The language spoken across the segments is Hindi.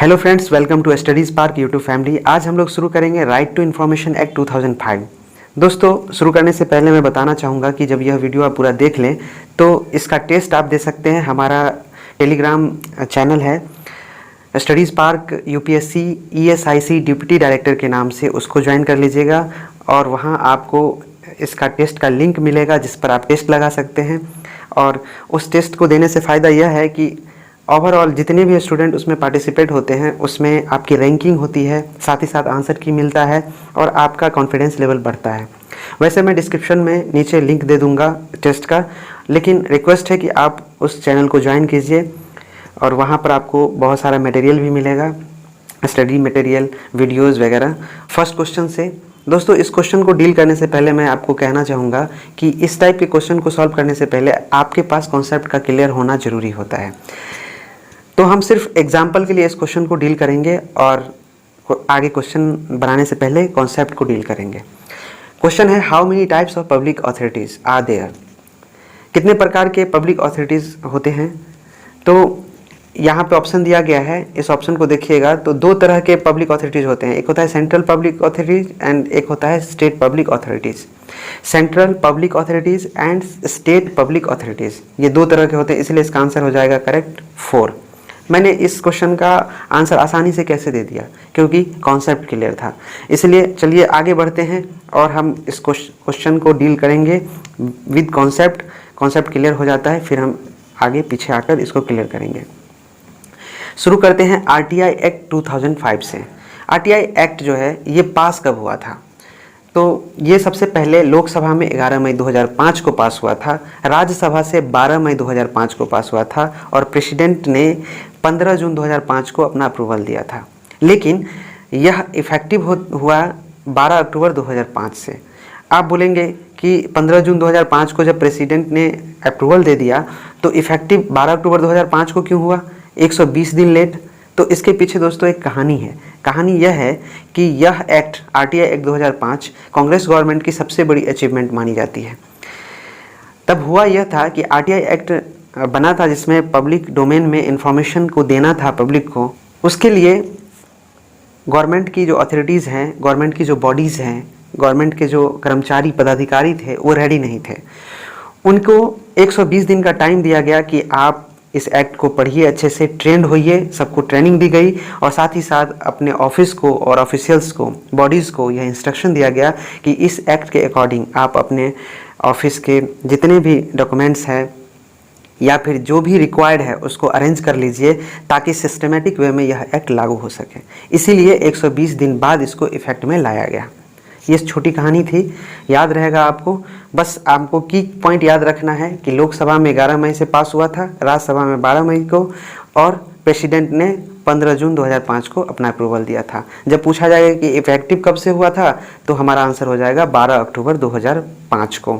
Hello friends, welcome to Studies Park YouTube family. आज हम लोग शुरू करेंगे राइट टू इन्फॉर्मेशन एक्ट 2005। दोस्तों, शुरू करने से पहले मैं बताना चाहूँगा कि जब यह वीडियो आप पूरा देख लें तो इसका टेस्ट आप दे सकते हैं। हमारा टेलीग्राम चैनल है studies park UPSC ESIC deputy director के नाम से, उसको ज्वाइन कर लीजिएगा और वहाँ आपको इसका टेस्ट का लिंक मिलेगा जिस पर आप टेस्ट लगा सकते हैं। और उस टेस्ट को देने से फ़ायदा यह है कि ओवरऑल जितने भी स्टूडेंट उसमें पार्टिसिपेट होते हैं उसमें आपकी रैंकिंग होती है, साथ ही साथ आंसर की मिलता है और आपका कॉन्फिडेंस लेवल बढ़ता है। वैसे मैं डिस्क्रिप्शन में नीचे लिंक दे दूंगा टेस्ट का, लेकिन रिक्वेस्ट है कि आप उस चैनल को ज्वाइन कीजिए और वहाँ पर आपको बहुत सारा मटेरियल भी मिलेगा, स्टडी मटेरियल, वीडियोज़ वगैरह। फर्स्ट क्वेश्चन से दोस्तों, इस क्वेश्चन को डील करने से पहले मैं आपको कहना चाहूँगा कि इस टाइप के क्वेश्चन को सॉल्व करने से पहले आपके पास कॉन्सेप्ट का क्लियर होना ज़रूरी होता है। तो हम सिर्फ एग्जाम्पल के लिए इस क्वेश्चन को डील करेंगे और आगे क्वेश्चन बनाने से पहले कॉन्सेप्ट को डील करेंगे। क्वेश्चन है, how many types of public authorities are there? कितने प्रकार के पब्लिक अथॉरिटीज़ होते हैं? तो यहाँ पे ऑप्शन दिया गया है, इस ऑप्शन को देखिएगा तो दो तरह के पब्लिक अथॉरिटीज़ होते हैं। एक होता है सेंट्रल पब्लिक अथॉरिटीज़ एंड एक होता है state public authorities. Central public authorities and state public authorities, ये दो तरह के होते हैं, इसलिए इसका आंसर हो जाएगा करेक्ट 4। मैंने इस क्वेश्चन का आंसर आसानी से कैसे दे दिया, क्योंकि कॉन्सेप्ट क्लियर था। इसलिए चलिए आगे बढ़ते हैं और हम इस क्वेश्चन को डील करेंगे विद कॉन्सेप्ट। कॉन्सेप्ट क्लियर हो जाता है फिर हम आगे पीछे आकर इसको क्लियर करेंगे। शुरू करते हैं RTI एक्ट 2005 से। RTI एक्ट जो है ये पास कब हुआ था? तो ये सबसे पहले लोकसभा में 11 मई 2005 को पास हुआ था, राज्यसभा से 12 मई 2005 को पास हुआ था और प्रेसिडेंट ने 15 जून 2005 को अपना अप्रूवल दिया था। लेकिन यह इफ़ेक्टिव हुआ 12 अक्टूबर 2005 से। आप बोलेंगे कि 15 जून 2005 को जब प्रेसिडेंट ने अप्रूवल दे दिया तो इफ़ेक्टिव 12 अक्टूबर 2005 को क्यों हुआ, 120 दिन लेट? तो इसके पीछे दोस्तों एक कहानी है। कहानी यह है कि यह act RTI act 2005 Congress government की सबसे बड़ी अचीवमेंट मानी जाती है। तब हुआ यह था कि RTI एक्ट बना था जिसमें पब्लिक डोमेन में इंफॉर्मेशन को देना था पब्लिक को। उसके लिए गवर्नमेंट की जो अथॉरिटीज़ हैं, गवर्नमेंट की जो बॉडीज़ हैं, गवर्नमेंट के जो कर्मचारी पदाधिकारी थे वो रेडी नहीं थे। उनको 120 दिन का टाइम दिया गया कि आप इस एक्ट को पढ़िए, अच्छे से ट्रेंड होइए, सबको ट्रेनिंग दी गई और साथ ही साथ अपने ऑफिस को और ऑफिशियल्स को, बॉडीज़ को यह इंस्ट्रक्शन दिया गया कि इस एक्ट के अकॉर्डिंग आप अपने ऑफिस के जितने भी डॉक्यूमेंट्स हैं या फिर जो भी रिक्वायर्ड है उसको अरेंज कर लीजिए ताकि सिस्टमेटिक वे में यह एक्ट लागू हो सके। इसीलिए 120 दिन बाद इसको इफेक्ट में लाया गया। ये छोटी कहानी थी, याद रहेगा आपको। बस आपको की पॉइंट याद रखना है कि लोकसभा में 11 मई से पास हुआ था, राज्यसभा में 12 मई को और प्रेसिडेंट ने 15 जून 2005 को अपना अप्रूवल दिया था। जब पूछा जाएगा कि इफेक्टिव कब से हुआ था तो हमारा आंसर हो जाएगा 12 अक्टूबर 2005 को,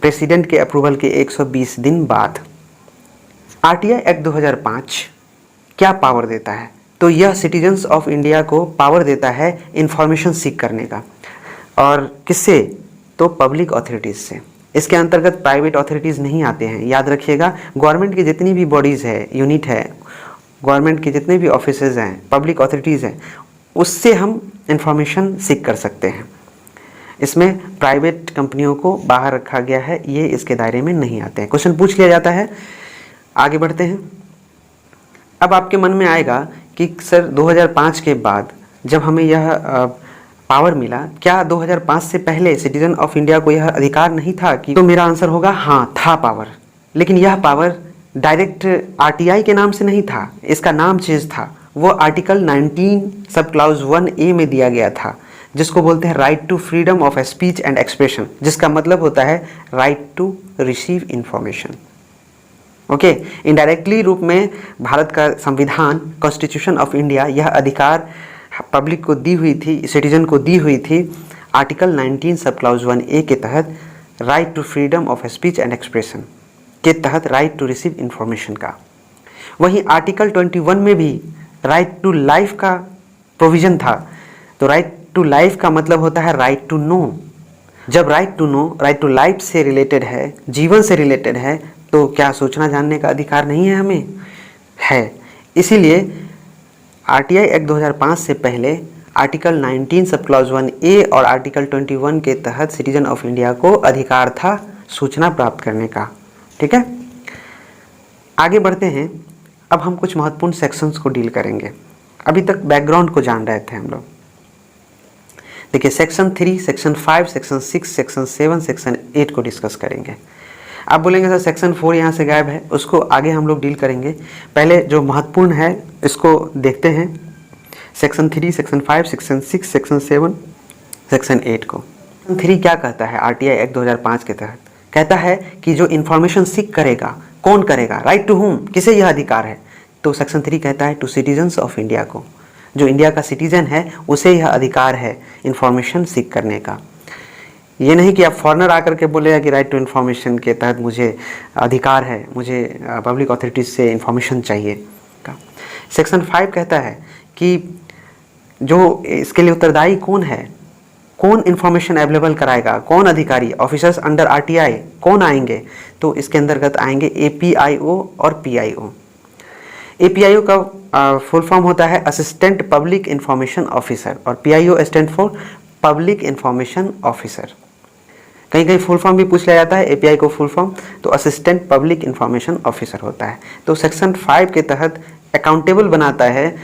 प्रेसिडेंट के अप्रूवल के 120 दिन बाद। RTI एक्ट 2005 क्या पावर देता है? तो यह सिटीजन्स ऑफ इंडिया को पावर देता है इंफॉर्मेशन सीख करने का। और किससे? तो पब्लिक अथॉरिटीज़ से। इसके अंतर्गत प्राइवेट अथॉरिटीज़ नहीं आते हैं, याद रखिएगा। गवर्नमेंट की जितनी भी बॉडीज़ है, यूनिट है, गवर्नमेंट के जितने भी ऑफिसेज हैं, पब्लिक अथॉरिटीज़ हैं, उससे हम इंफॉर्मेशन सीख कर सकते हैं। इसमें प्राइवेट कंपनियों को बाहर रखा गया है, ये इसके दायरे में नहीं आते हैं। क्वेश्चन पूछ लिया जाता है। आगे बढ़ते हैं। अब आपके मन में आएगा कि सर 2005 के बाद जब हमें यह पावर मिला, क्या 2005 से पहले सिटीजन ऑफ इंडिया को यह अधिकार नहीं था कि? तो मेरा आंसर होगा हाँ, था पावर। लेकिन यह पावर डायरेक्ट RTI के नाम से नहीं था, इसका नाम चेंज था। वो आर्टिकल 19 सब क्लाउज 1A में दिया गया था, जिसको बोलते हैं right to freedom of speech and expression, जिसका मतलब होता है right to receive information. Okay, indirectly रूप में भारत का संविधान, कॉन्स्टिट्यूशन ऑफ इंडिया, यह अधिकार पब्लिक को दी हुई थी, सिटीजन को दी हुई थी आर्टिकल 19 सब क्लाउज 1A के तहत, right to freedom of speech and expression के तहत राइट टू रिसीव इंफॉर्मेशन का। वहीं आर्टिकल 21 में भी राइट टू लाइफ का प्रोविज़न था। तो राइट टू लाइफ का मतलब होता है राइट टू नो। जब right to know, right to life से रिलेटेड है, जीवन से रिलेटेड है, तो क्या सोचना जानने का अधिकार नहीं है हमें? है। इसीलिए आरटीआई एक्ट 2005 से पहले आर्टिकल 19 सब क्लॉज 1A और आर्टिकल 21 के तहत सिटीजन ऑफ इंडिया को अधिकार था सूचना प्राप्त करने का। ठीक है, आगे बढ़ते हैं। अब हम कुछ महत्वपूर्ण सेक्शंस को डील करेंगे। अभी तक बैकग्राउंड को जान रहे थे हम लोग। देखिए, section 3, section 5, section 6, section 7, section 8 को डिस्कस करेंगे। आप बोलेंगे सर सेक्शन 4 यहाँ से गायब है, उसको आगे हम लोग डील करेंगे। पहले जो महत्वपूर्ण है इसको देखते हैं। Section 3, section 5, section 6, section 7, section 8 को। 3 क्या कहता है आरटीआई एक्ट 2005 के तहत? कहता है कि जो इन्फॉर्मेशन सीक करेगा, कौन करेगा, राइट टू हुम, किसे यह अधिकार है? तो सेक्शन 3 कहता है टू सिटीजन्स ऑफ इंडिया को, जो इंडिया का सिटीजन है उसे यह अधिकार है इन्फॉर्मेशन सीक करने का। ये नहीं कि आप फॉरेनर आकर के बोलेगा कि राइट टू इन्फॉर्मेशन के तहत मुझे अधिकार है, मुझे पब्लिक अथॉरिटीज से इन्फॉर्मेशन चाहिए का। सेक्शन 5 कहता है कि जो इसके लिए उत्तरदायी कौन है, कौन इन्फॉर्मेशन अवेलेबल कराएगा, कौन अधिकारी, ऑफिसर्स अंडर आरटीआई कौन आएंगे? तो इसके अंतर्गत आएंगे एपीआईओ और पीआईओ। एपीआईओ का फुल फॉर्म होता है असिस्टेंट पब्लिक इंफॉर्मेशन ऑफिसर और PIO stand for public information officer. कहीं कहीं फुल फॉर्म भी पूछ लिया जाता है एपीआई को फुल फॉर्म, तो असिस्टेंट पब्लिक इंफॉर्मेशन ऑफिसर होता है। तो सेक्शन 5 के तहत अकाउंटेबल बनाता है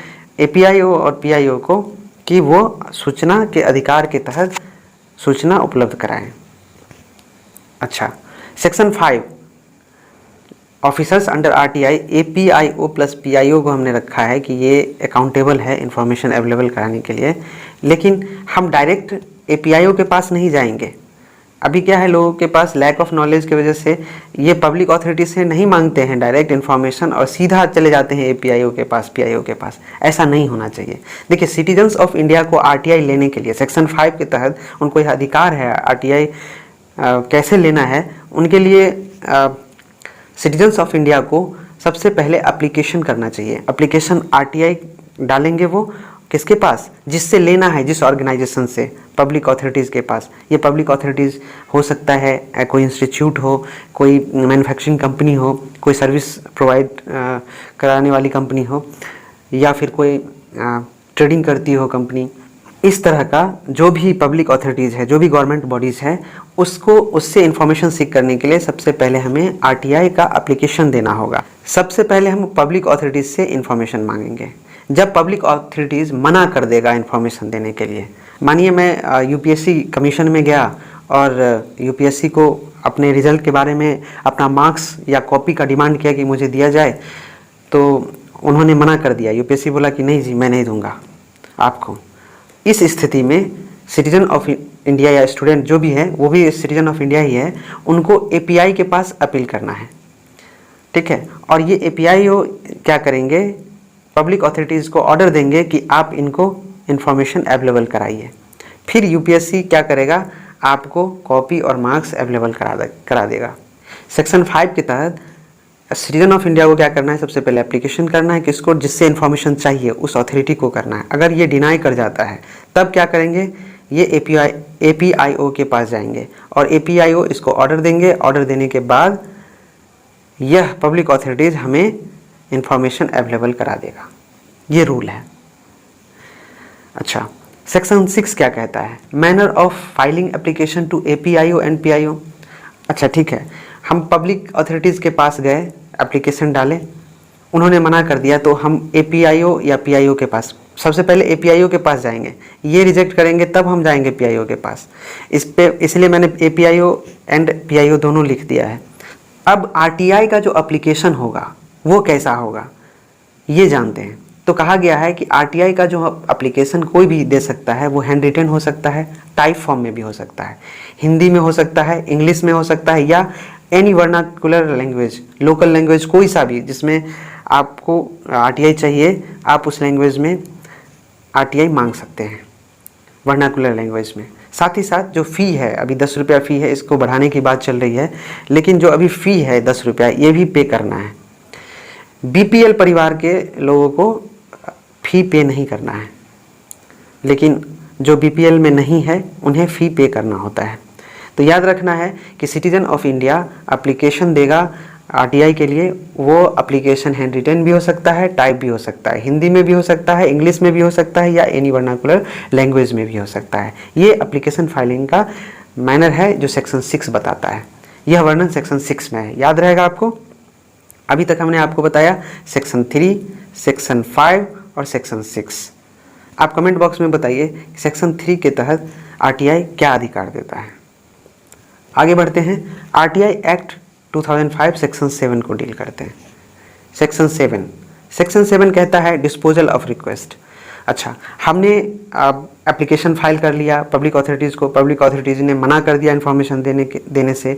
एपीआईओ और पीआईओ को कि वो सूचना के अधिकार के तहत सूचना उपलब्ध कराएं। अच्छा, section 5 officers under RTI, APIO plus PIO को हमने रखा है कि ये अकाउंटेबल है इन्फॉर्मेशन अवेलेबल कराने के लिए। लेकिन हम डायरेक्ट एपीआईओ के पास नहीं जाएंगे। अभी क्या है, लोगों के पास लैक ऑफ नॉलेज की वजह से ये पब्लिक अथॉरिटी से नहीं मांगते हैं डायरेक्ट इन्फॉर्मेशन और सीधा चले जाते हैं एपीआईओ के पास, पीआईओ के पास। ऐसा नहीं होना चाहिए। देखिए, सिटीजन्स ऑफ इंडिया को आरटीआई लेने के लिए सेक्शन 5 के तहत उनको यह अधिकार है आरटीआई कैसे लेना है। उनके लिए सिटीजन्स ऑफ इंडिया को सबसे पहले एप्लीकेशन करना चाहिए। एप्लीकेशन आरटीआई डालेंगे वो किसके पास? जिससे लेना है, जिस ऑर्गेनाइजेशन से, पब्लिक अथॉरिटीज़ के पास। ये पब्लिक अथॉरिटीज़ हो सकता है कोई इंस्टीट्यूट हो, कोई मैन्युफैक्चरिंग कंपनी हो, कोई सर्विस प्रोवाइड कराने वाली कंपनी हो, या फिर कोई ट्रेडिंग करती हो कंपनी। इस तरह का जो भी पब्लिक अथॉरिटीज़ है, जो भी गवर्नमेंट बॉडीज़ है, उसको उससे इंफॉर्मेशन सीख करने के लिए सबसे पहले हमें आरटीआई का एप्लीकेशन देना होगा। सबसे पहले हम पब्लिक अथॉरिटीज़ से इंफॉर्मेशन मांगेंगे। जब पब्लिक अथॉरिटीज़ मना कर देगा इन्फॉर्मेशन देने के लिए, मानिए मैं यूपीएससी कमीशन में गया और यूपीएससी को अपने रिजल्ट के बारे में अपना मार्क्स या कॉपी का डिमांड किया कि मुझे दिया जाए, तो उन्होंने मना कर दिया। यूपीएससी बोला कि नहीं जी, मैं नहीं दूंगा आपको। इस स्थिति में सिटीजन ऑफ इंडिया या स्टूडेंट जो भी है, वो भी सिटीजन ऑफ इंडिया ही है, उनको एपीआई के पास अपील करना है। ठीक है, और ये एपीआई क्या करेंगे, पब्लिक अथॉरिटीज़ को ऑर्डर देंगे कि आप इनको इन्फॉर्मेशन अवेलेबल कराइए। फिर यूपीएससी क्या करेगा, आपको कॉपी और मार्क्स अवेलेबल करा देगा। सेक्शन 5 के तहत सिटीजन ऑफ इंडिया को क्या करना है, सबसे पहले एप्लीकेशन करना है किसको, जिससे इन्फॉर्मेशन चाहिए उस अथॉरिटी को करना है। अगर ये डिनाई कर जाता है तब क्या करेंगे, ये एपीआईओ के पास जाएंगे और एपीआईओ इसको ऑर्डर देंगे। ऑर्डर देने के बाद यह पब्लिक अथॉरिटीज़ हमें इंफॉर्मेशन अवेलेबल करा देगा। ये रूल है। अच्छा, सेक्शन 6 क्या कहता है, manner of filing application to APIO and PIO. अच्छा ठीक है, हम पब्लिक अथॉरिटीज़ के पास गए, एप्लीकेशन डाले, उन्होंने मना कर दिया, तो हम एपीआईओ या पीआईओ के पास, सबसे पहले एपीआईओ के पास जाएंगे। ये रिजेक्ट करेंगे तब हम जाएंगे पीआईओ के पास। इसलिए मैंने एपीआईओ एंड पीआईओ दोनों लिख दिया है। अब आरटीआई का जो एप्लीकेशन होगा वो कैसा होगा, ये जानते हैं। तो कहा गया है कि आरटीआई का जो एप्लीकेशन कोई भी दे सकता है, वो हैंड रिटन हो सकता है, टाइप फॉर्म में भी हो सकता है, हिंदी में हो सकता है, इंग्लिश में हो सकता है, या any vernacular language, local language कोई सा भी जिसमें आपको आरटीआई चाहिए, आप उस लैंग्वेज में आरटीआई मांग सकते हैं, वर्नाकुलर लैंग्वेज में। साथ ही साथ जो फ़ी है, अभी 10 रुपया फ़ी है, इसको बढ़ाने की बात चल रही है, लेकिन जो अभी फ़ी है 10 रुपया, ये भी पे करना है। बीपीएल परिवार के लोगों को फ़ी पे नहीं करना है, लेकिन जो बीपीएल में नहीं है उन्हें फ़ी पे करना होता है। तो याद रखना है कि सिटीजन ऑफ इंडिया एप्लीकेशन देगा आरटीआई के लिए वो एप्लीकेशन हैंड रिटन भी हो सकता है, टाइप भी हो सकता है, हिंदी में भी हो सकता है, इंग्लिश में भी हो सकता है, या एनी वर्नाकुलर लैंग्वेज में भी हो सकता है। ये एप्लीकेशन फाइलिंग का मैनर है जो सेक्शन 6 बताता है। यह वर्णन सेक्शन 6 में है, याद रहेगा आपको। अभी तक हमने आपको बताया सेक्शन 3, सेक्शन 5 और सेक्शन 6। आप कमेंट बॉक्स में बताइए सेक्शन 3 के तहत आरटीआई क्या अधिकार देता है। आगे बढ़ते हैं, आरटीआई एक्ट 2005 सेक्शन 7 को डील करते हैं। सेक्शन 7 कहता है डिस्पोजल ऑफ रिक्वेस्ट। अच्छा, हमने एप्लीकेशन फाइल कर लिया पब्लिक अथॉरिटीज़ को, पब्लिक अथॉरिटीज़ ने मना कर दिया इन्फॉर्मेशन देने से,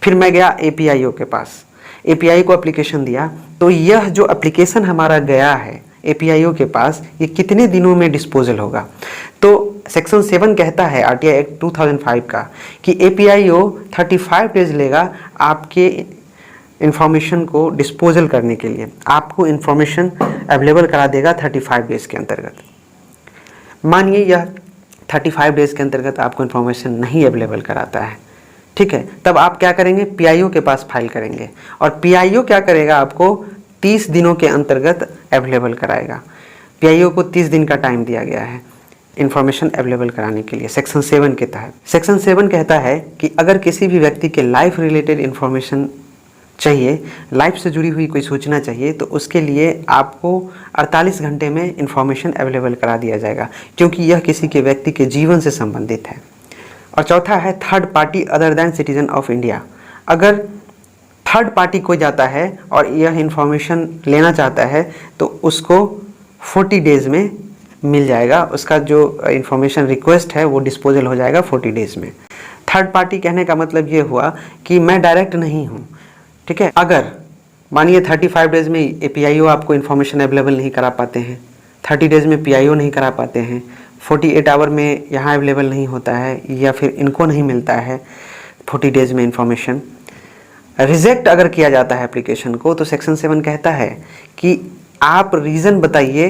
फिर मैं गया एपीआईओ के पास, एपीआई को एप्लीकेशन दिया, तो यह जो एप्लीकेशन हमारा गया है एपीआईओ के पास, ये कितने दिनों में डिस्पोजल होगा। तो सेक्शन 7 कहता है आरटीआई एक्ट 2005 का कि एपीआईओ 35 डेज लेगा आपके इंफॉर्मेशन को डिस्पोजल करने के लिए, आपको इंफॉर्मेशन अवेलेबल करा देगा 35 डेज के अंतर्गत। मानिए यह 35 डेज के अंतर्गत आपको इंफॉर्मेशन नहीं अवेलेबल कराता है, ठीक है, तब आप क्या करेंगे, पीआईओ के पास फाइल करेंगे और पीआईओ क्या करेगा, आपको 30 दिनों के अंतर्गत अवेलेबल कराएगा। पीआईओ को 30 दिन का टाइम दिया गया है इंफॉर्मेशन अवेलेबल कराने के लिए सेक्शन 7 के तहत। सेक्शन 7 कहता है कि अगर किसी भी व्यक्ति के लाइफ रिलेटेड इंफॉर्मेशन चाहिए, लाइफ से जुड़ी हुई कोई सूचना चाहिए, तो उसके लिए आपको 48 घंटे में इंफॉर्मेशन अवेलेबल करा दिया जाएगा, क्योंकि यह किसी के व्यक्ति के जीवन से संबंधित है। और चौथा है third party other than citizen of India. अगर थर्ड पार्टी कोई जाता है और यह इंफॉर्मेशन लेना चाहता है तो उसको 40 डेज़ में मिल जाएगा, उसका जो इंफॉर्मेशन रिक्वेस्ट है वो डिस्पोजल हो जाएगा 40 डेज़ में। थर्ड पार्टी कहने का मतलब ये हुआ कि मैं डायरेक्ट नहीं हूँ, ठीक है। अगर मानिए 35 डेज़ में एपीआईओ आपको इन्फॉर्मेशन अवेलेबल नहीं करा पाते हैं, 30 डेज़ में पीआईओ नहीं करा पाते हैं, 48 आवर में यहाँ अवेलेबल नहीं होता है या फिर इनको नहीं मिलता है 40 डेज़ में इंफॉर्मेशन, रिजेक्ट अगर किया जाता है एप्लीकेशन को, तो सेक्शन 7 कहता है कि आप रीज़न बताइए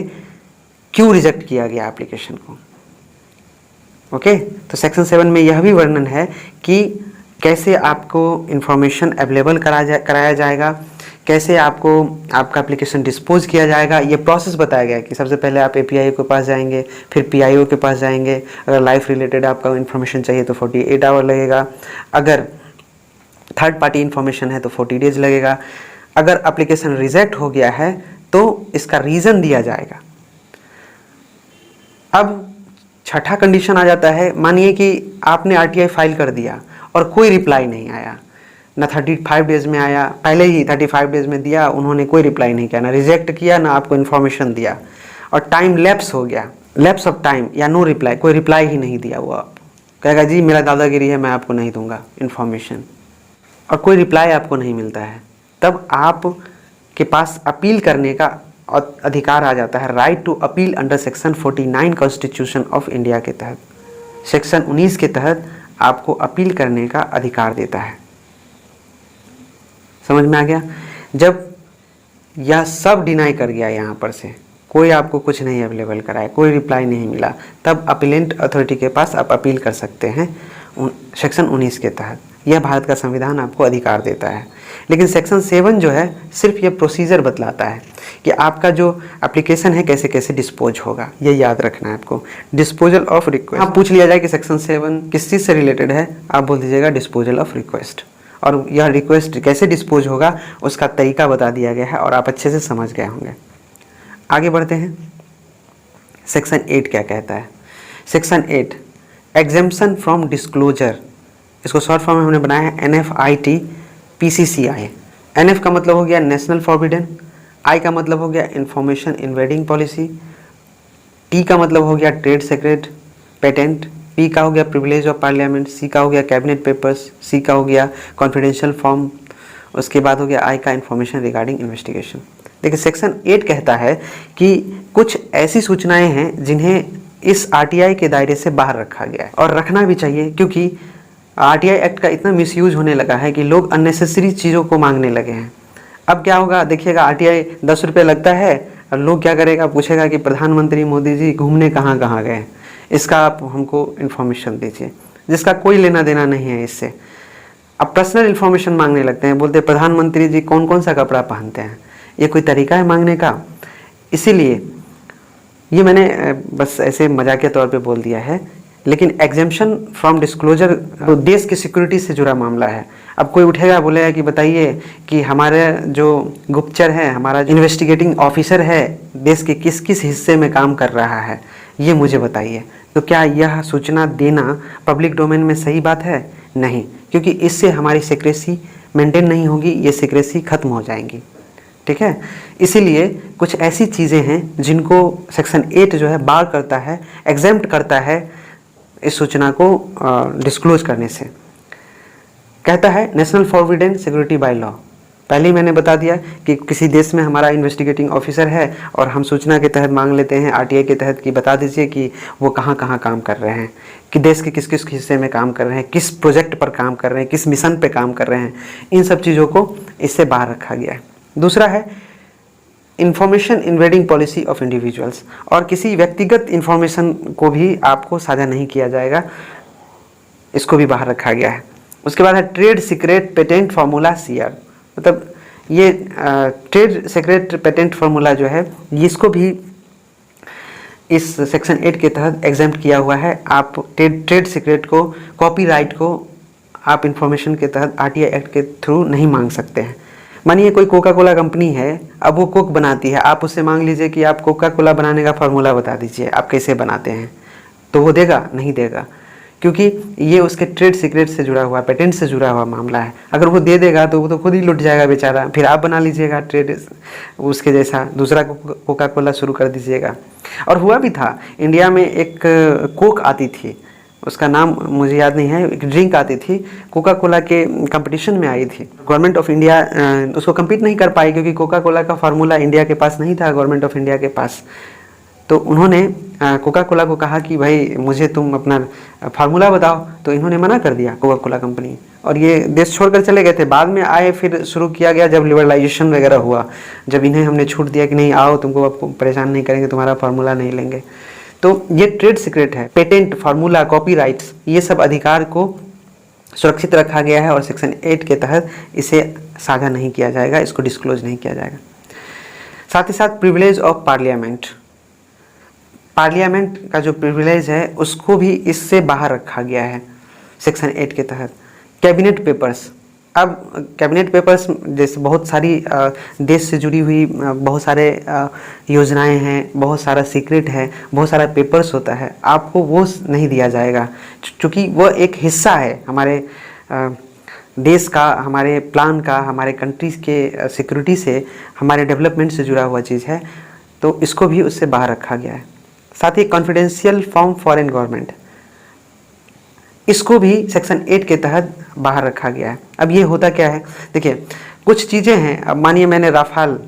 क्यों रिजेक्ट किया गया एप्लीकेशन को। ओके, तो सेक्शन 7 में यह भी वर्णन है कि कैसे आपको इंफॉर्मेशन अवेलेबल कराया जाएगा, कैसे आपको आपका एप्लीकेशन डिस्पोज किया जाएगा। ये प्रोसेस बताया गया कि सबसे पहले आप एपीआईओ के पास जाएंगे, फिर पीआईओ के पास जाएंगे। अगर लाइफ रिलेटेड आपका इन्फॉर्मेशन चाहिए तो 48 आवर लगेगा, अगर थर्ड पार्टी इन्फॉर्मेशन है तो 40 डेज लगेगा। अगर एप्लीकेशन रिजेक्ट हो गया है तो इसका रीज़न दिया जाएगा। अब छठा कंडीशन आ जाता है, मानिए कि आपने आरटीआई फाइल कर दिया और कोई रिप्लाई नहीं आया, ना 35 डेज़ में आया, पहले ही 35 डेज़ में दिया, उन्होंने कोई रिप्लाई नहीं किया, ना रिजेक्ट किया, ना आपको इन्फॉर्मेशन दिया, और टाइम लैप्स हो गया, लैप्स ऑफ टाइम या नो रिप्लाई, कोई रिप्लाई ही नहीं दिया, वो आप कहेगा जी मेरा दादागिरी है, मैं आपको नहीं दूंगा इन्फॉर्मेशन, और कोई रिप्लाई आपको नहीं मिलता है, तब आप के पास अपील करने का अधिकार आ जाता है, right to appeal under section 49 constitution of India के तहत। सेक्शन 19 के तहत आपको अपील करने का अधिकार देता है। समझ में आ गया? जब यह सब डिनाई कर गया, यहाँ पर से कोई आपको कुछ नहीं अवेलेबल कराए, कोई रिप्लाई नहीं मिला, तब अपीलेंट अथॉरिटी के पास आप अपील कर सकते हैं सेक्शन 19 के तहत। यह भारत का संविधान आपको अधिकार देता है। लेकिन सेक्शन 7 जो है सिर्फ ये प्रोसीजर बतलाता है कि आपका जो एप्लीकेशन है कैसे कैसे डिस्पोज होगा, ये याद रखना है आपको। डिस्पोजल ऑफ रिक्वेस्ट, आप पूछ लिया जाए कि सेक्शन 7 किस चीज़ से रिलेटेड है, आप बोल दीजिएगा डिस्पोजल ऑफ रिक्वेस्ट, और यह रिक्वेस्ट कैसे डिस्पोज होगा उसका तरीका बता दिया गया है और आप अच्छे से समझ गए होंगे। आगे बढ़ते हैं, सेक्शन 8 क्या कहता है। सेक्शन 8 एग्जेम्पशन फ्रॉम डिस्क्लोजर, इसको शॉर्ट फॉर्म में हमने बनाया है NFIT PCCI। NF का मतलब हो गया नेशनल फॉरबिडन, I का मतलब हो गया इंफॉर्मेशन इन्वेडिंग पॉलिसी, T का मतलब हो गया ट्रेड सीक्रेट पेटेंट, P का हो गया प्रिविलेज ऑफ पार्लियामेंट, C का हो गया कैबिनेट पेपर्स, C का हो गया कॉन्फिडेंशियल फॉर्म, उसके बाद हो गया I का इंफॉर्मेशन रिगार्डिंग इन्वेस्टिगेशन। देखिए सेक्शन 8 कहता है कि कुछ ऐसी सूचनाएं हैं जिन्हें इस RTI के दायरे से बाहर रखा गया है, और रखना भी चाहिए, क्योंकि RTI एक्ट का इतना मिसयूज होने लगा है कि लोग अननेसेसरी चीज़ों को मांगने लगे हैं। अब क्या होगा, देखिएगा RTI 10 रुपये लगता है और लोग क्या करेगा, पूछेगा कि प्रधानमंत्री मोदी जी घूमने कहाँ कहाँ गए, इसका आप हमको इन्फॉर्मेशन दीजिए, जिसका कोई लेना देना नहीं है इससे। अब पर्सनल इन्फॉर्मेशन मांगने लगते हैं, बोलते हैं प्रधानमंत्री जी कौन कौन सा कपड़ा पहनते हैं। ये कोई तरीका है मांगने का? इसीलिए ये मैंने बस ऐसे मजाकिया तौर पे बोल दिया है, लेकिन एग्जेम्पशन फ्रॉम डिस्क्लोजर देश की सिक्योरिटी से जुड़ा मामला है। अब कोई उठेगा बोलेगा कि बताइए कि हमारे जो गुप्तचर है, हमारा इन्वेस्टिगेटिंग ऑफिसर है, देश के किस किस हिस्से में काम कर रहा है, ये मुझे बताइए। तो क्या यह सूचना देना पब्लिक डोमेन में सही बात है? नहीं, क्योंकि इससे हमारी सिक्रेसी मेंटेन नहीं होगी, ये सिक्रेसी खत्म हो जाएंगी। ठीक है, इसीलिए कुछ ऐसी चीज़ें हैं जिनको सेक्शन 8 जो है बार करता है, एग्जेम्प्ट करता है इस सूचना को डिस्क्लोज करने से। कहता है national forbidden security by law. पहले ही मैंने बता दिया कि किसी देश में हमारा इन्वेस्टिगेटिंग ऑफिसर है और हम सूचना के तहत मांग लेते हैं आरटीआई के तहत कि बता दीजिए कि वो कहाँ कहाँ काम कर रहे हैं, कि देश के किस किस हिस्से में काम कर रहे हैं, किस प्रोजेक्ट पर काम कर रहे हैं, किस मिशन पे काम कर रहे हैं। इन सब चीज़ों को इससे बाहर रखा गया है। दूसरा है information invading policy of individuals, और किसी व्यक्तिगत इंफॉर्मेशन को भी आपको साझा नहीं किया जाएगा, इसको भी बाहर रखा गया है। उसके बाद है trade secret patent formula share, मतलब ये ट्रेड सीक्रेट पेटेंट फार्मूला जो है इसको भी इस सेक्शन 8 के तहत एग्जेम्प्ट किया हुआ है। आप ट्रेड सीक्रेट को, कॉपीराइट को आप इंफॉर्मेशन के तहत आरटीआई एक्ट के थ्रू नहीं मांग सकते हैं। मानिए कोई कोका कोला कंपनी है, अब वो कोक बनाती है, आप उससे मांग लीजिए कि आप कोका कोला बनाने का फार्मूला बता दीजिए, आप कैसे बनाते हैं, तो वो देगा? नहीं देगा, क्योंकि ये उसके ट्रेड सीक्रेट से जुड़ा हुआ, पेटेंट से जुड़ा हुआ मामला है। अगर वो दे देगा तो वो तो खुद ही लुट जाएगा बेचारा, फिर आप बना लीजिएगा ट्रेड उसके जैसा, दूसरा कोका कोला शुरू कर दीजिएगा। और हुआ भी था, इंडिया में एक कोक आती थी, उसका नाम मुझे याद नहीं है, एक ड्रिंक आती थी, कोका कोला के कंपटीशन में आई थी। गवर्नमेंट ऑफ इंडिया उसको कम्पीट नहीं कर पाई क्योंकि कोका कोला का फार्मूला इंडिया के पास नहीं था, गवर्नमेंट ऑफ इंडिया के पास। तो उन्होंने कोका कोला को कहा कि भाई मुझे तुम अपना फार्मूला बताओ, तो इन्होंने मना कर दिया कोका कोला कंपनी, और ये देश छोड़कर चले गए थे। बाद में आए, फिर शुरू किया गया जब लिबरलाइजेशन वगैरह हुआ, जब इन्हें हमने छूट दिया कि नहीं आओ, तुमको अब परेशान नहीं करेंगे, तुम्हारा फार्मूला नहीं लेंगे। तो ये ट्रेड सीक्रेट है, पेटेंट, फार्मूला, कॉपीराइट्स, ये सब अधिकार को सुरक्षित रखा गया है और सेक्शन 8 के तहत इसे साझा नहीं किया जाएगा, इसको डिस्क्लोज नहीं किया जाएगा। साथ ही साथ प्रिविलेज ऑफ पार्लियामेंट, पार्लियामेंट का जो प्रिविलेज है उसको भी इससे बाहर रखा गया है सेक्शन 8 के तहत। कैबिनेट पेपर्स, अब कैबिनेट पेपर्स जैसे बहुत सारी देश से जुड़ी हुई बहुत सारे योजनाएं हैं, बहुत सारा सीक्रेट है, बहुत सारा पेपर्स होता है, आपको वो नहीं दिया जाएगा, क्योंकि वो एक हिस्सा है हमारे देश का, हमारे प्लान का, हमारे कंट्रीज के सिक्योरिटी से, हमारे डेवलपमेंट से जुड़ा हुआ चीज़ है, तो इसको भी उससे बाहर रखा गया है। साथ ही कॉन्फिडेंशियल फ्रॉम फॉरेन गवर्नमेंट, इसको भी सेक्शन 8 के तहत बाहर रखा गया है। अब ये होता क्या है, देखिए कुछ चीज़ें हैं, अब मानिए मैंने राफाल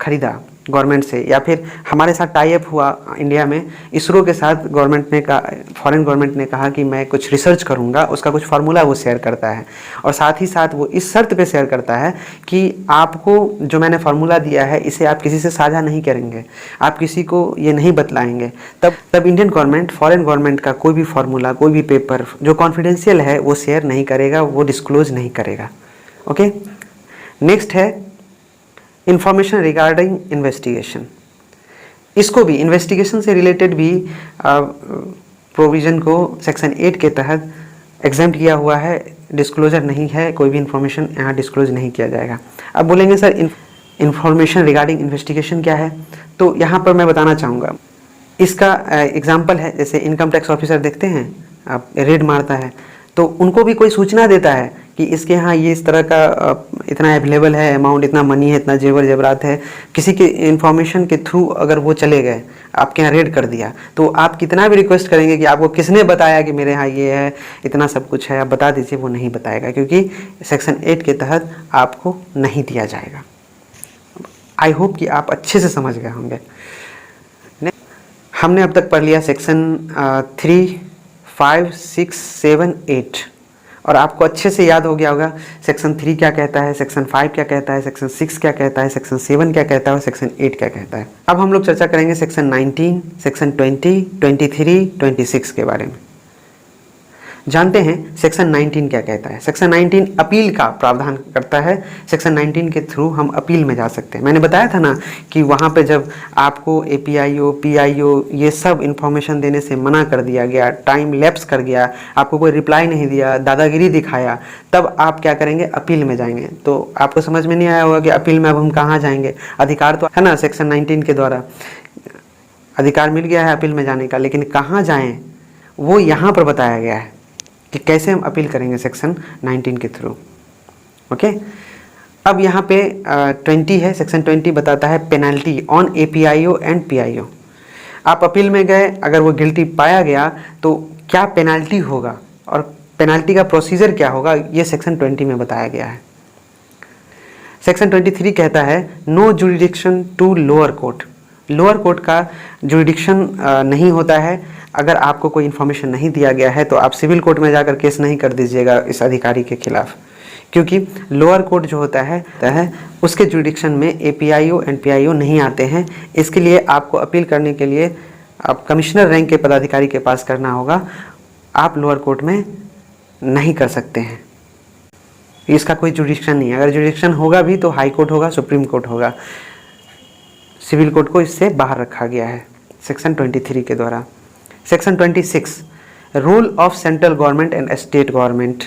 खरीदा गवर्नमेंट से, या फिर हमारे साथ टाई अप हुआ इंडिया में, इसरो के साथ गवर्नमेंट ने कहा, फॉरेन गवर्नमेंट ने कहा कि मैं कुछ रिसर्च करूंगा, उसका कुछ फार्मूला वो शेयर करता है, और साथ ही साथ वो इस शर्त पे शेयर करता है कि आपको जो मैंने फार्मूला दिया है इसे आप किसी से साझा नहीं करेंगे, आप किसी को ये नहीं बतलाएंगे, तब इंडियन गवर्नमेंट फॉरेन गवर्नमेंट का कोई भी फार्मूला, कोई भी पेपर जो कॉन्फिडेंशियल है वो शेयर नहीं करेगा, वो डिस्क्लोज नहीं करेगा। ओके, नेक्स्ट है इंफॉर्मेशन रिगार्डिंग इन्वेस्टिगेशन, इसको भी इन्वेस्टिगेशन से रिलेटेड भी प्रोविज़न को सेक्शन 8 के तहत एग्जेम्प्ट किया हुआ है, डिस्क्लोजर नहीं है, कोई भी इंफॉर्मेशन यहाँ डिस्क्लोज नहीं किया जाएगा। अब बोलेंगे सर इंफॉर्मेशन रिगार्डिंग इन्वेस्टिगेशन क्या है, तो यहाँ पर मैं बताना चाहूँगा, इसका एग्जाम्पल है जैसे इनकम टैक्स ऑफिसर देखते हैं, आप रेड मारता है तो उनको भी कोई सूचना देता है कि इसके यहाँ ये इस तरह का इतना अवेलेबल है, अमाउंट इतना मनी है, इतना जेवर जेवरात है, किसी के इन्फॉर्मेशन के थ्रू अगर वो चले गए, आपके यहाँ रेड कर दिया, तो आप कितना भी रिक्वेस्ट करेंगे कि आपको किसने बताया कि मेरे यहाँ ये है, इतना सब कुछ है, आप बता दीजिए, वो नहीं बताएगा, क्योंकि सेक्शन 8 के तहत आपको नहीं दिया जाएगा। आई होप कि आप अच्छे से समझ गए होंगे। हमने अब तक पढ़ लिया सेक्शन 3, 5, 6, 7, 8, और आपको अच्छे से याद हो गया होगा सेक्शन 3 क्या कहता है, सेक्शन 5 क्या कहता है, सेक्शन 6 क्या कहता है, सेक्शन 7 क्या कहता है और सेक्शन 8 क्या कहता है। अब हम लोग चर्चा करेंगे सेक्शन 19, सेक्शन 20, 23, 26 के बारे में। जानते हैं सेक्शन 19 क्या कहता है। सेक्शन 19 अपील का प्रावधान करता है। सेक्शन 19 के थ्रू हम अपील में जा सकते हैं। मैंने बताया था ना कि वहाँ पे जब आपको एपीआईओ पीआईओ ये सब इन्फॉर्मेशन देने से मना कर दिया गया, टाइम लैप्स कर गया, आपको कोई रिप्लाई नहीं दिया, दादागिरी दिखाया, तब आप क्या करेंगे, अपील में जाएंगे। तो आपको समझ में नहीं आया होगा कि अपील में अब हम कहाँ जाएंगे। अधिकार तो है ना, सेक्शन 19 के द्वारा अधिकार मिल गया है अपील में जाने का, लेकिन कहाँ जाएं वो यहाँ पर बताया गया है कि कैसे हम अपील करेंगे सेक्शन 19 के थ्रू। ओके, अब यहाँ पे 20 है, सेक्शन 20 बताता है पेनल्टी ऑन एपीआईओ एंड पीआईओ। आप अपील में गए, अगर वो गिल्टी पाया गया तो क्या पेनल्टी होगा और पेनल्टी का प्रोसीजर क्या होगा, ये सेक्शन 20 में बताया गया है। सेक्शन 23 कहता है no jurisdiction to lower court. Lower court का जुरिडिक्शन नहीं होता है। अगर आपको कोई इन्फॉर्मेशन नहीं दिया गया है तो आप सिविल कोर्ट में जाकर केस नहीं कर दीजिएगा इस अधिकारी के खिलाफ, क्योंकि लोअर कोर्ट जो होता है उसके जुरिडिक्शन में एपीआईओ एंड पीआईओ नहीं आते हैं। इसके लिए आपको अपील करने के लिए आप कमिश्नर रैंक के पदाधिकारी के पास करना होगा। आप लोअर कोर्ट में नहीं कर सकते हैं, इसका कोई जुरिडिक्शन नहीं है। अगर जुरिडिक्शन होगा भी तो हाई कोर्ट होगा, सुप्रीम कोर्ट होगा। सिविल कोर्ट को इससे बाहर रखा गया है सेक्शन 23 के द्वारा। Section 26 rule of central government and state government,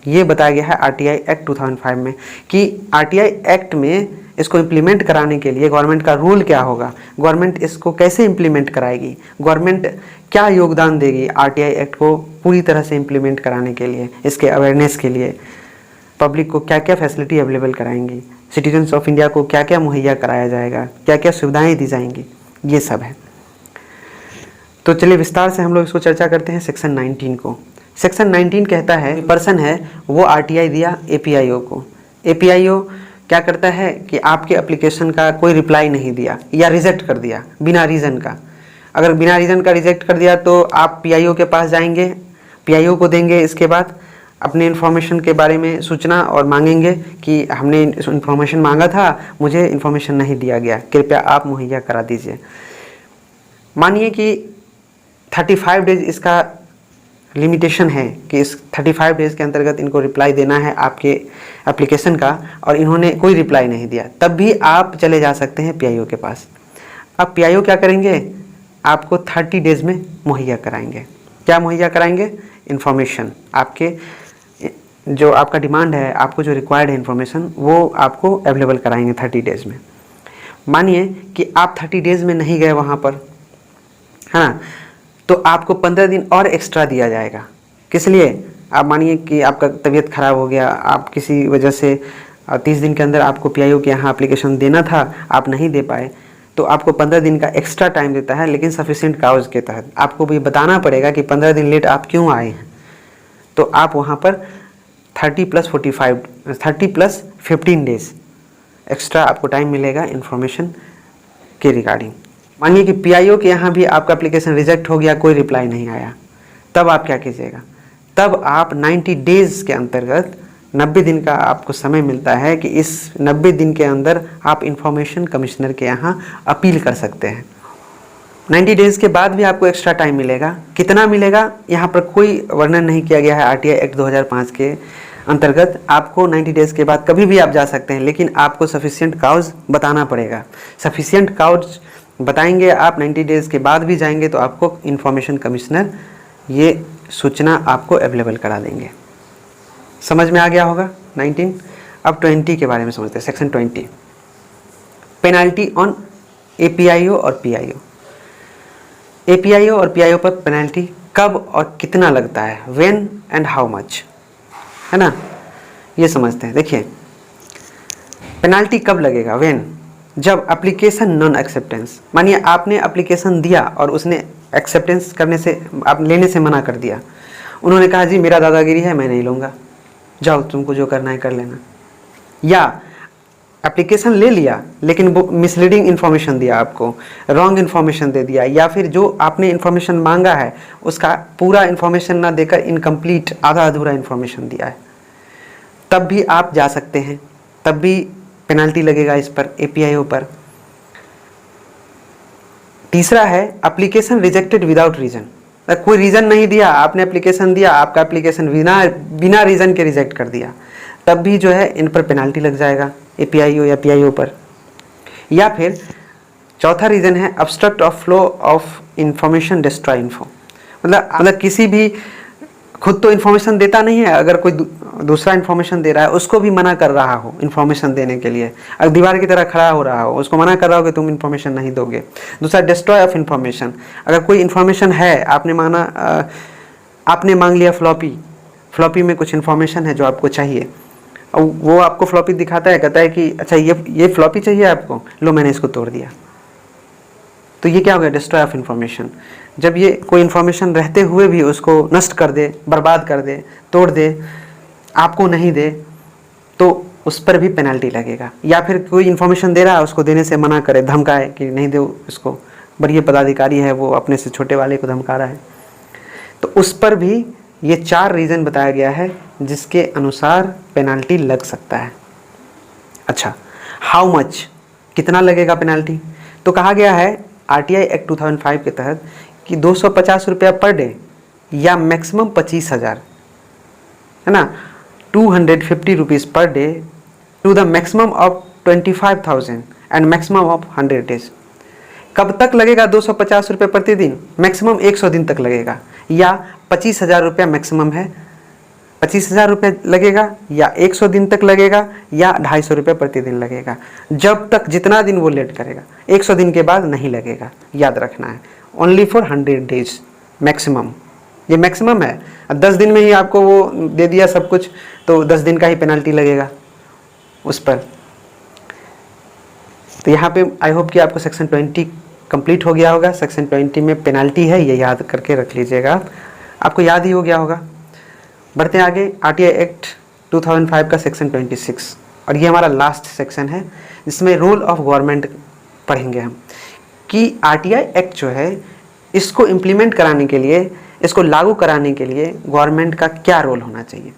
ये बताया गया है आरटीआई एक्ट 2005 में कि आरटीआई एक्ट में इसको इम्प्लीमेंट कराने के लिए गवर्नमेंट का रूल क्या होगा, गवर्नमेंट इसको कैसे इम्प्लीमेंट कराएगी, गवर्नमेंट क्या योगदान देगी आरटीआई एक्ट को पूरी तरह से इम्प्लीमेंट कराने के लिए, इसके अवेयरनेस के लिए पब्लिक को क्या क्या फैसिलिटी अवेलेबल कराएंगी, सिटीजन्स ऑफ इंडिया को क्या क्या मुहैया कराया जाएगा, क्या क्या सुविधाएं दी जाएंगी, ये सब है। तो चलिए विस्तार से हम लोग इसको चर्चा करते हैं सेक्शन 19 को। सेक्शन 19 कहता है पर्सन है वो आरटीआई दिया एपीआईओ को, एपीआईओ क्या करता है कि आपके एप्लीकेशन का कोई रिप्लाई नहीं दिया या रिजेक्ट कर दिया बिना रीज़न का। अगर बिना रीज़न का रिजेक्ट कर दिया तो आप पीआईओ के पास जाएंगे, पीआईओ को देंगे, इसके बाद अपने इन्फॉर्मेशन के बारे में सूचना और मांगेंगे कि हमने इन्फॉर्मेशन मांगा था, मुझे इन्फॉर्मेशन नहीं दिया गया, कृपया आप मुहैया करा दीजिए। मानिए कि 35 डेज इसका लिमिटेशन है कि इस 35 डेज़ के अंतर्गत इनको रिप्लाई देना है आपके एप्लीकेशन का, और इन्होंने कोई रिप्लाई नहीं दिया, तब भी आप चले जा सकते हैं पीआईओ के पास। अब पीआईओ क्या करेंगे, आपको 30 डेज़ में मुहैया कराएंगे। क्या मुहैया कराएंगे, इन्फॉर्मेशन, आपके जो आपका डिमांड है, आपको जो रिक्वायर्ड है इन्फॉर्मेशन, वो आपको अवेलेबल कराएंगे 30 डेज़ में। मानिए कि आप 30 डेज़ में नहीं गए वहाँ पर, है ना, तो आपको 15 दिन और एक्स्ट्रा दिया जाएगा। किस लिए, आप मानिए कि आपका तबीयत ख़राब हो गया, आप किसी वजह से 30 दिन के अंदर आपको पीआईओ के यहाँ एप्लीकेशन देना था, आप नहीं दे पाए, तो आपको 15 दिन का एक्स्ट्रा टाइम देता है, लेकिन सफिशिएंट काउज के तहत आपको भी बताना पड़ेगा कि 15 दिन लेट आप क्यों आए हैं। तो आप वहाँ पर 30 प्लस 15 डेज़ एक्स्ट्रा आपको टाइम मिलेगा इन्फॉर्मेशन के रिगार्डिंग। मानिए कि पीआईओ के यहाँ भी आपका एप्लीकेशन रिजेक्ट हो गया, कोई रिप्लाई नहीं आया, तब आप क्या कीजिएगा, तब आप 90 डेज़ के अंतर्गत 90 दिन का आपको समय मिलता है कि इस 90 दिन के अंदर आप इन्फॉर्मेशन कमिश्नर के यहाँ अपील कर सकते हैं। 90 डेज़ के बाद भी आपको एक्स्ट्रा टाइम मिलेगा। कितना मिलेगा यहाँ पर कोई वर्णन नहीं किया गया है। आरटीआई एक्ट 2005 के अंतर्गत आपको 90 डेज़ के बाद कभी भी आप जा सकते हैं, लेकिन आपको सफिशिएंट काउज बताना पड़ेगा। सफिशिएंट काउज बताएंगे आप, 90 डेज़ के बाद भी जाएंगे तो आपको इन्फॉर्मेशन कमिश्नर ये सूचना आपको अवेलेबल करा देंगे। समझ में आ गया होगा 19। अब 20 के बारे में समझते हैं। सेक्शन 20 पेनल्टी ऑन एपीआईओ और पीआईओ। एपीआईओ और पीआईओ पर पेनल्टी कब और कितना लगता है, व्हेन एंड हाउ मच, है ना, ये समझते हैं। देखिए पेनल्टी कब लगेगा, व्हेन, जब एप्लीकेशन नॉन एक्सेप्टेंस, मानिए आपने एप्लीकेशन दिया और उसने एक्सेप्टेंस करने से, आप लेने से मना कर दिया, उन्होंने कहा जी मेरा दादागिरी है, मैं नहीं लूँगा, जाओ तुमको जो करना है कर लेना। या एप्लीकेशन ले लिया लेकिन वो मिसलीडिंग इन्फॉर्मेशन दिया, आपको रॉन्ग इन्फॉर्मेशन दे दिया, या फिर जो आपने इन्फॉर्मेशन मांगा है उसका पूरा इन्फॉर्मेशन ना देकर इनकम्प्लीट, आधा अधूरा इन्फॉर्मेशन दिया है, तब भी आप जा सकते हैं, तब भी पेनल्टी लगेगा इस पर, एपीआईओ पर। तीसरा है एप्लीकेशन रिजेक्टेड विदाउट रीजन। कोई रीज़न नहीं दिया, आपने एप्लीकेशन दिया, आपका एप्लीकेशन बिना बिना रीज़न के रिजेक्ट कर दिया, तब भी जो है इन पर पेनाल्टी लग जाएगा, APIO या PIO पर। या फिर चौथा रीज़न है obstruct of flow of information, destroy info. मतलब किसी भी, खुद तो इन्फॉर्मेशन देता नहीं है, अगर कोई दूसरा इन्फॉर्मेशन दे रहा है उसको भी मना कर रहा हो इन्फॉर्मेशन देने के लिए, अगर दीवार की तरह खड़ा हो रहा हो, उसको मना कर रहा हो कि तुम इन्फॉर्मेशन नहीं दोगे। दूसरा डिस्ट्रॉय ऑफ इन्फॉर्मेशन, अगर कोई इन्फॉर्मेशन है, आपने मांग लिया फ्लॉपी में कुछ इन्फॉर्मेशन है जो आपको चाहिए, और वो आपको फ्लॉपी दिखाता है, कहता है कि अच्छा ये फ्लॉपी चाहिए आपको, लो मैंने इसको तोड़ दिया, तो ये क्या हो गया, डिस्ट्रॉय ऑफ इन्फॉर्मेशन। जब ये कोई इन्फॉर्मेशन रहते हुए भी उसको नष्ट कर दे, बर्बाद कर दे, तोड़ दे, आपको नहीं दे, तो उस पर भी पेनल्टी लगेगा। या फिर कोई इन्फॉर्मेशन दे रहा है, उसको देने से मना करे, धमकाए कि नहीं दो इसको, बड़ी पदाधिकारी है वो, अपने से छोटे वाले को धमका रहा है, तो उस पर भी ये 4 रीज़न बताया गया है जिसके अनुसार पेनल्टी लग सकता है। अच्छा, हाउ मच, कितना लगेगा पेनल्टी? तो कहा गया है RTI एक्ट 2005 के तहत कि 250 रुपया पर डे या मैक्सिमम 25,000, है ना, 250 rupees per day to the maximum of 25,000 and maximum of 100 days. कब तक लगेगा 250 रुपये प्रतिदिन? मैक्सिमम 100 दिन तक लगेगा, या 25,000 रुपया मैक्सिमम है, 25,000 रुपये लगेगा, या 100 दिन तक लगेगा, या 250 रुपये प्रतिदिन लगेगा, जब तक जितना दिन वो लेट करेगा। 100 दिन के बाद नहीं लगेगा, याद रखना है। ओनली फॉर 100 डेज मैक्सिमम, ये मैक्सिमम है। 10 दिन में ही आपको वो दे दिया सब कुछ, तो 10 दिन का ही पेनल्टी लगेगा उस पर। तो यहाँ पे आई होप कि आपको सेक्शन 20 कंप्लीट हो गया होगा। सेक्शन 20 में पेनल्टी है, ये याद करके रख लीजिएगा, आपको याद ही हो गया होगा। बढ़ते हैं आगे, RTI एक्ट 2005 का सेक्शन 26, और ये हमारा लास्ट सेक्शन है जिसमें रोल ऑफ गवर्नमेंट पढ़ेंगे हम, कि RTI एक्ट जो है इसको इम्प्लीमेंट कराने के लिए, इसको लागू कराने के लिए गवर्नमेंट का क्या रोल होना चाहिए।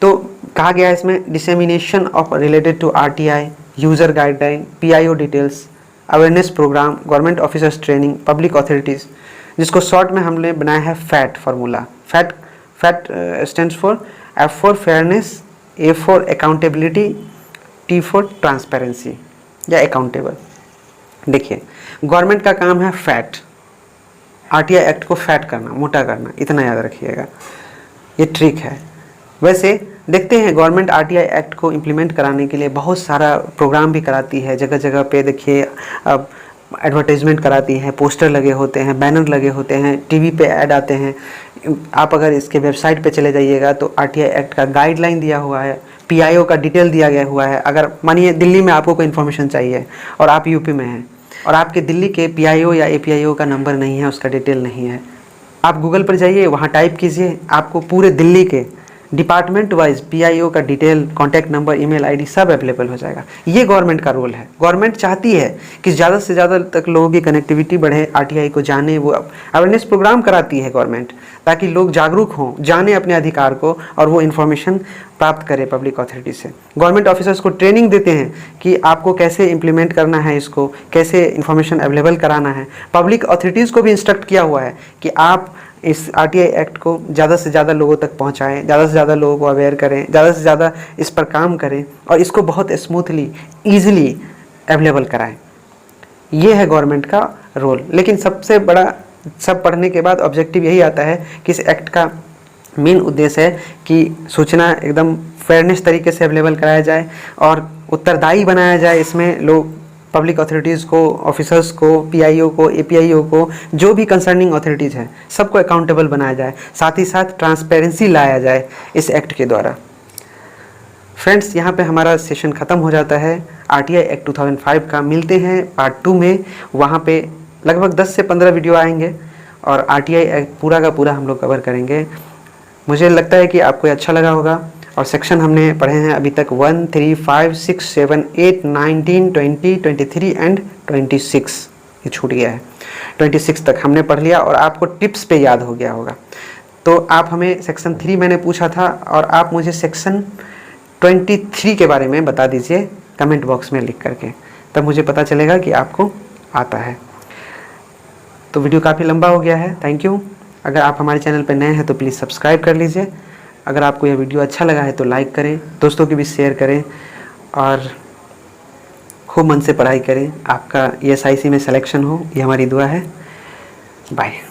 तो कहा गया है इसमें dissemination of related to RTI, user guideline, PIO details, awareness programme, government officers training, public authorities, जिसको शॉर्ट में हमने बनाया है FAT formula. FAT stands for F for fairness, A for accountability, T for transparency या अकाउंटेबल। देखिए, गवर्नमेंट का काम है फैट, RTI एक्ट को फैट करना, मोटा करना, इतना याद रखिएगा, ये ट्रिक है। वैसे देखते हैं, गवर्नमेंट RTI एक्ट को इम्प्लीमेंट कराने के लिए बहुत सारा प्रोग्राम भी कराती है, जगह जगह पे देखिए अब एडवर्टाइजमेंट कराती है, पोस्टर लगे होते हैं, बैनर लगे होते हैं, TV पे ऐड आते हैं। आप अगर इसके वेबसाइट पे चले जाइएगा तो RTI एक्ट का गाइडलाइन दिया हुआ है, PIO का डिटेल दिया गया हुआ है। अगर मानिए दिल्ली में आपको कोई इन्फॉर्मेशन चाहिए और आप यूपी में हैं और आपके दिल्ली के PIO या APIO का नंबर नहीं है, उसका डिटेल नहीं है, आप गूगल पर जाइए, वहाँ टाइप कीजिए, आपको पूरे दिल्ली के डिपार्टमेंट वाइज PIO का detail, contact number, email ID सब अवेलेबल हो जाएगा। ये गवर्नमेंट का रोल है। गवर्नमेंट चाहती है कि ज़्यादा से ज़्यादा तक लोगों की कनेक्टिविटी बढ़े, RTI को जाने, वो अवेयरनेस प्रोग्राम कराती है गवर्नमेंट, ताकि लोग जागरूक हों, जाने अपने अधिकार को और वो इन्फॉर्मेशन प्राप्त करें पब्लिक अथॉरिटी से। गवर्नमेंट ऑफिसर्स को ट्रेनिंग देते हैं कि आपको कैसे इम्प्लीमेंट करना है, इसको कैसे इन्फॉर्मेशन अवेलेबल कराना है। पब्लिक अथॉरिटीज़ को भी इंस्ट्रक्ट किया हुआ है कि आप इस RTI एक्ट को ज़्यादा से ज़्यादा लोगों तक पहुँचाएँ, ज़्यादा से ज़्यादा लोगों को अवेयर करें, ज़्यादा से ज़्यादा इस पर काम करें और इसको बहुत स्मूथली, ईजिली अवेलेबल कराएं। ये है गवर्नमेंट का रोल। लेकिन सबसे बड़ा, सब पढ़ने के बाद ऑब्जेक्टिव यही आता है कि इस एक्ट का मेन उद्देश्य है कि सूचना एकदम फेयरनेस तरीके से अवेलेबल कराया जाए और उत्तरदायी बनाया जाए। इसमें लोग पब्लिक अथॉरिटीज़ को, ऑफिसर्स को, PIO को, APIO को, जो भी कंसर्निंग अथॉरिटीज़ हैं, सबको अकाउंटेबल बनाया जाए। साथ ही साथ ट्रांसपेरेंसी लाया जाए इस एक्ट के द्वारा। फ्रेंड्स, यहाँ पे हमारा सेशन ख़त्म हो जाता है RTI एक्ट 2005 का। मिलते हैं पार्ट 2 में, वहाँ पे लगभग 10 से 15 वीडियो आएंगे और RTI एक्ट पूरा का पूरा हम लोग कवर करेंगे। मुझे लगता है कि आपको अच्छा लगा होगा। और सेक्शन हमने पढ़े हैं अभी तक 1, 3, 5, 6, 7, 8, 19, 20, 23 एंड 26, ये छूट गया है, 26 तक हमने पढ़ लिया और आपको टिप्स पे याद हो गया होगा। तो आप हमें सेक्शन 3 मैंने पूछा था और आप मुझे सेक्शन 23 के बारे में बता दीजिए कमेंट बॉक्स में लिख करके, तब मुझे पता चलेगा कि आपको आता है। तो वीडियो काफ़ी लंबा हो गया है, थैंक यू। अगर आप हमारे चैनल पर नए हैं तो प्लीज़ सब्सक्राइब कर लीजिए। अगर आपको यह वीडियो अच्छा लगा है तो लाइक करें, दोस्तों के बीच शेयर करें और खूब मन से पढ़ाई करें। आपका ये SIC में सिलेक्शन हो, ये हमारी दुआ है। बाय।